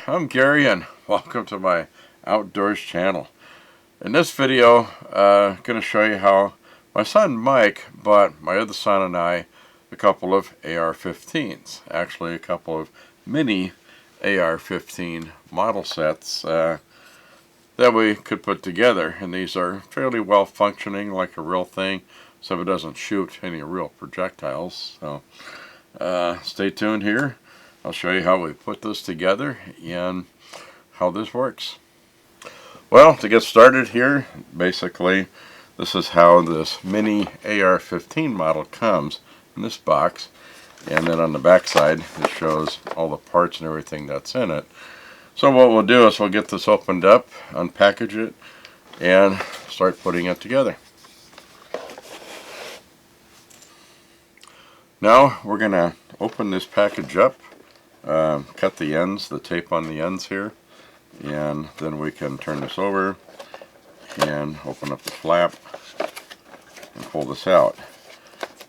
I'm Gary and welcome to my outdoors channel. In this video, I'm going to show you how my son Mike bought my other son and I a couple of AR-15s. Actually, a couple of mini AR-15 model sets that we could put together. And these are fairly well functioning like a real thing, so it doesn't shoot any real projectiles. So stay tuned here. I'll show you how we put this together and how this works. Well, to get started here, basically this is how this mini AR-15 model comes in this box, and then on the back side it shows all the parts and everything that's in it. So what we'll do is we'll get this opened up, unpackage it, and start putting it together. Now we're going to open this package up, cut the ends, the tape on the ends here, and then we can turn this over and open up the flap and pull this out.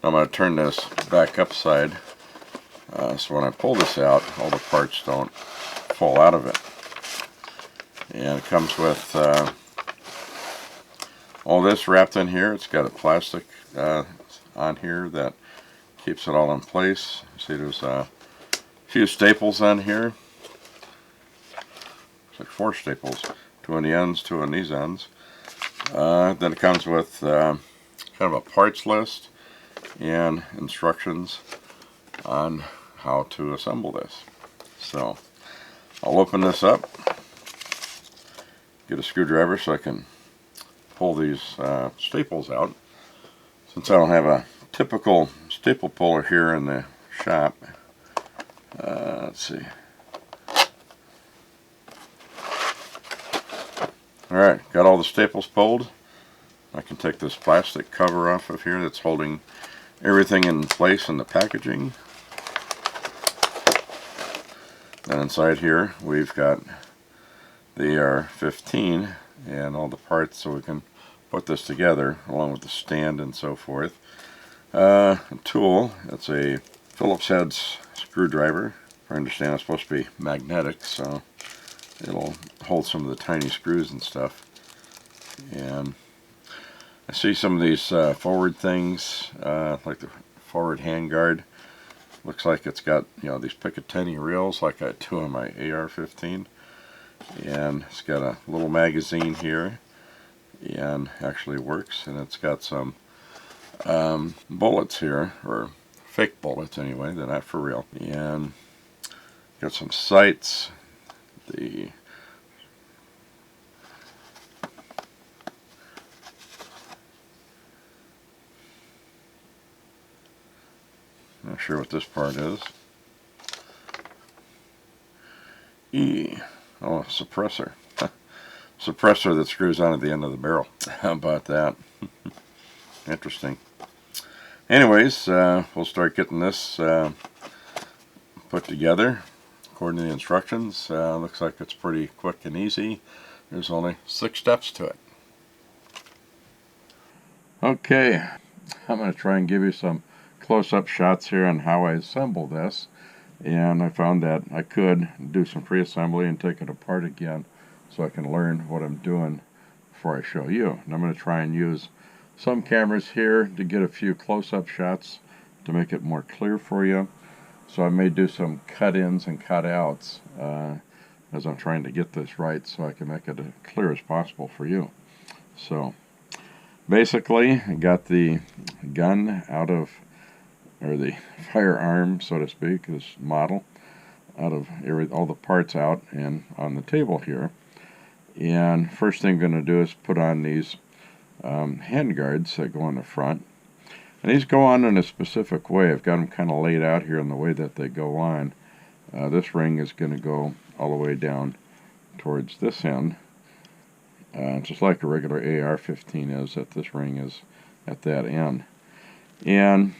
I'm going to turn this back upside so when I pull this out all the parts don't fall out of it. And it comes with all this wrapped in here. It's got a plastic on here that keeps it all in place. See, there's a few staples on here. It's like 4 staples, 2 on the ends, 2 on these ends. Then it comes with kind of a parts list and instructions on how to assemble this. So I'll open this up, get a screwdriver so I can pull these staples out. Since I don't have a typical staple puller here in the shop, let's see. Alright, got all the staples pulled. I can take this plastic cover off of here that's holding everything in place in the packaging. And inside here we've got the AR-15 and all the parts so we can put this together along with the stand and so forth. A tool, it's a Phillips head screwdriver. I understand it's supposed to be magnetic, so it'll hold some of the tiny screws and stuff. And I see some of these forward things, like the forward handguard. Looks like it's got, you know, these Picatinny reels like I do on my AR-15. And it's got a little magazine here, and actually works. And it's got some bullets here, or fake bullets anyway, they're not for real. And got some sights. Not sure what this part is. Oh, suppressor. Suppressor that screws on at the end of the barrel. How about that? Interesting. Anyways, we'll start getting this put together according to the instructions. Looks like it's pretty quick and easy. There's only 6 steps to it. Okay, I'm going to try and give you some close-up shots here on how I assemble this. And I found that I could do some pre-assembly and take it apart again so I can learn what I'm doing before I show you. And I'm going to try and use some cameras here to get a few close-up shots to make it more clear for you. So I may do some cut-ins and cut-outs as I'm trying to get this right so I can make it as clear as possible for you. So basically I got the gun out of, or the firearm, so to speak, this model, out of all the parts out and on the table here. And first thing I'm going to do is put on these hand guards that go on the front. And these go on in a specific way. I've got them kind of laid out here in the way that they go on. This ring is going to go all the way down towards this end, just like a regular AR-15 is, that this ring is at that end. And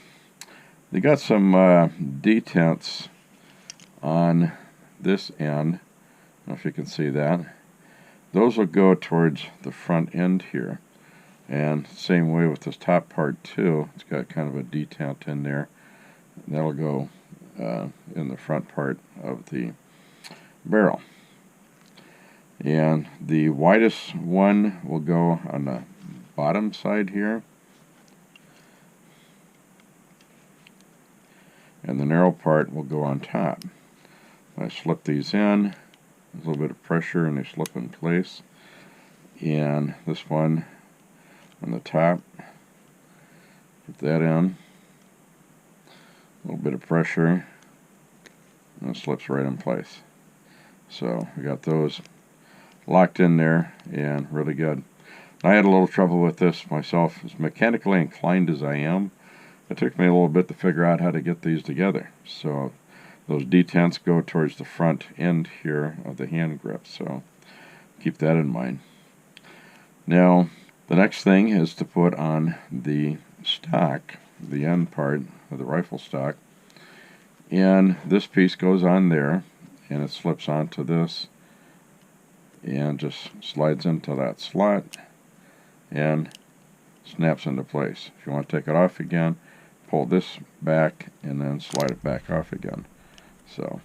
they got some detents on this end. I don't know if you can see that. Those will go towards the front end here. And same way with this top part too. It's got kind of a detent in there. That'll go in the front part of the barrel. And the widest one will go on the bottom side here, and the narrow part will go on top. I slip these in, a little bit of pressure, and they slip in place. And this one on the top, put that in, a little bit of pressure, and it slips right in place. So we got those locked in there and really good. I had a little trouble with this myself. As mechanically inclined as I am, it took me a little bit to figure out how to get these together. So those detents go towards the front end here of the hand grip, so keep that in mind. Now the next thing is to put on the stock, the end part of the rifle stock, and this piece goes on there, and it slips onto this and just slides into that slot and snaps into place. If you want to take it off again, pull this back and then slide it back off again. So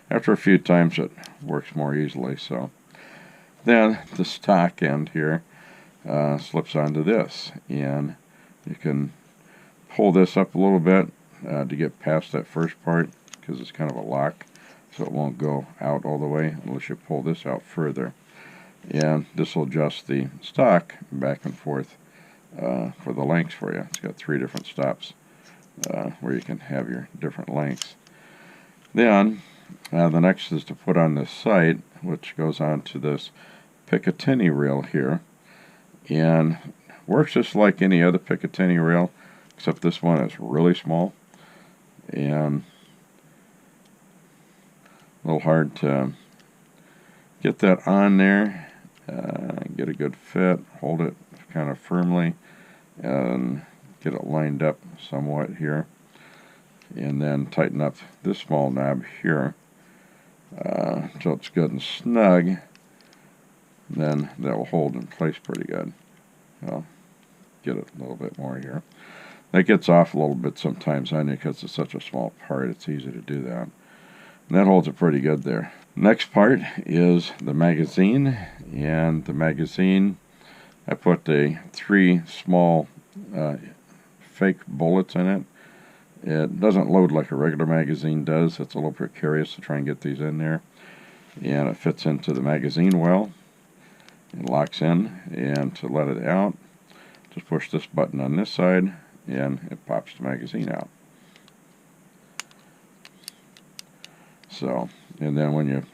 after a few times it works more easily. So then the stock end here slips onto this, and you can pull this up a little bit to get past that first part, because it's kind of a lock, so it won't go out all the way unless you pull this out further. And this will adjust the stock back and forth for the lengths for you. It's got 3 different stops where you can have your different lengths. Then the next is to put on this sight, which goes on to this Picatinny reel here, and works just like any other Picatinny reel, except this one is really small and a little hard to get that on there. Get a good fit, hold it kind of firmly, and get it lined up somewhat here, and then tighten up this small knob here until it's good and snug. Then that will hold in place pretty good. I'll get it a little bit more here. That gets off a little bit sometimes on you because it's such a small part. It's easy to do that. And that holds it pretty good there. Next part is the magazine, and the magazine, I put 3 small fake bullets in it. It doesn't load like a regular magazine does. It's a little precarious to try and get these in there. And it fits into the magazine well. It locks in, and to let it out, just push this button on this side, and it pops the magazine out. So, and then when you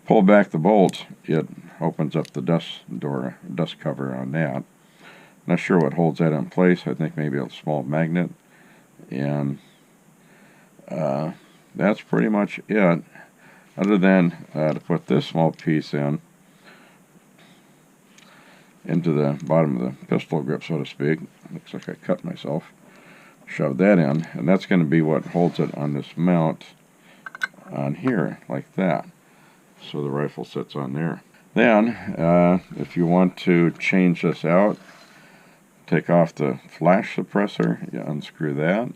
pull back the bolt, it opens up the dust cover on that. Not sure what holds that in place. I think maybe a small magnet, and that's pretty much it, other than to put this small piece into the bottom of the pistol grip, so to speak. Looks like I cut myself. Shove that in, and that's going to be what holds it on this mount on here, like that. So the rifle sits on there. Then, if you want to change this out, take off the flash suppressor, you unscrew that.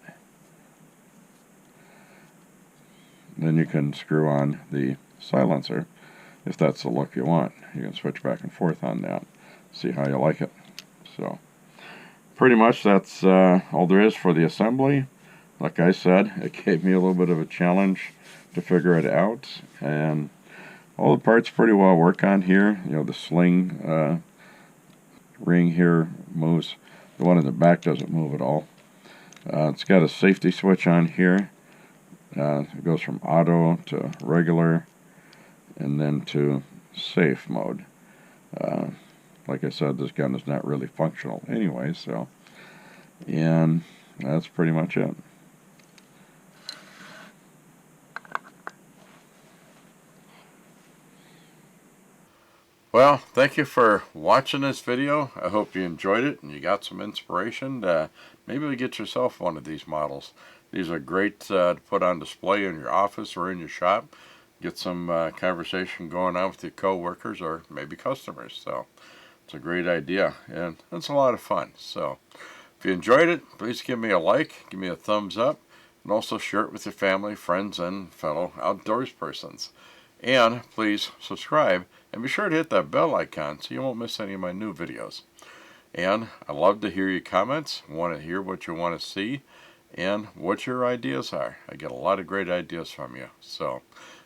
Then you can screw on the silencer, if that's the look you want. You can switch back and forth on that, see how you like it. So, pretty much that's all there is for the assembly. Like I said, it gave me a little bit of a challenge to figure it out, and all the parts pretty well work on here. You know, the sling ring here moves. The one in the back doesn't move at all. It's got a safety switch on here. It goes from auto to regular, and then to safe mode. Like I said, this gun is not really functional anyway, so, and that's pretty much it. Well, thank you for watching this video. I hope you enjoyed it and you got some inspiration. Maybe get yourself one of these models. These are great to put on display in your office or in your shop. Get some conversation going on with your co-workers or maybe customers. So it's a great idea, and it's a lot of fun. So if you enjoyed it, please give me a like, give me a thumbs up, and also share it with your family, friends, and fellow outdoors persons. And please subscribe and be sure to hit that bell icon so you won't miss any of my new videos. And I love to hear your comments, want to hear what you want to see, and what your ideas are. I get a lot of great ideas from you. So,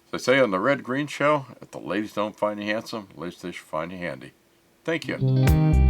as they say on the Red Green Show, if the ladies don't find you handsome, at least they should find you handy. Thank you.